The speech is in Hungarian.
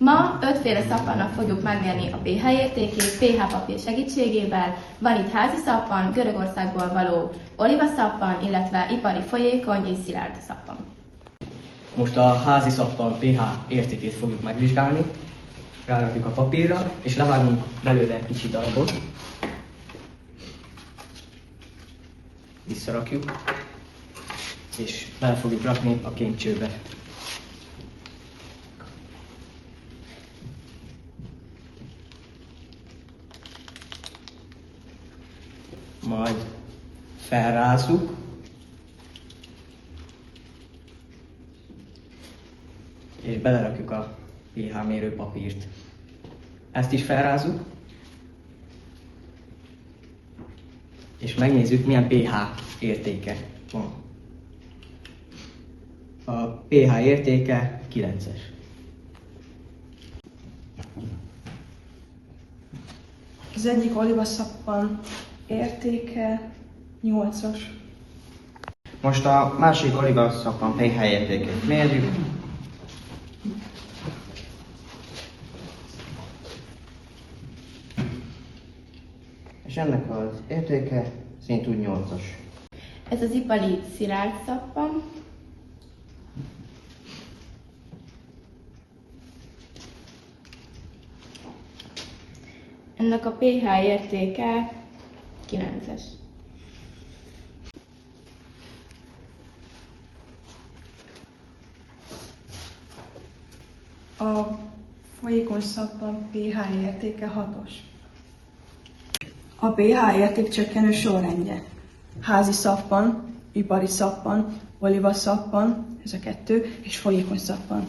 Ma 5 féle szappannak fogjuk megmérni a pH értékét pH papír segítségével. Van itt házi szappan, Görögországból való olívaszappan, illetve ipari folyékony és szilárd szappan. Most a házi szappan pH értékét fogjuk megvizsgálni. Rárakjuk a papírra, és levágunk belőle egy kicsi darabot. Visszarakjuk, és bele fogjuk rakni a kémcsőbe. Majd felrázzuk, és belerakjuk a pH mérő papírt. Ezt is felrázzuk, és megnézzük, milyen pH értéke van. A pH értéke 9-es. Az egyik olívaszappan értéke 8-as. Most a másik olívaszappan pH értékét mérjük. És ennek az értéke szintúgy 8-as. Ez az ipari szilárd szappan. Ennek a pH értéke 9-es. A folyékony szappan pH értéke 6-os. A pH érték csökkenő sorrendje: házi szappan, ipari szappan, olívaszappan, ez a 2, és folyékony szappan.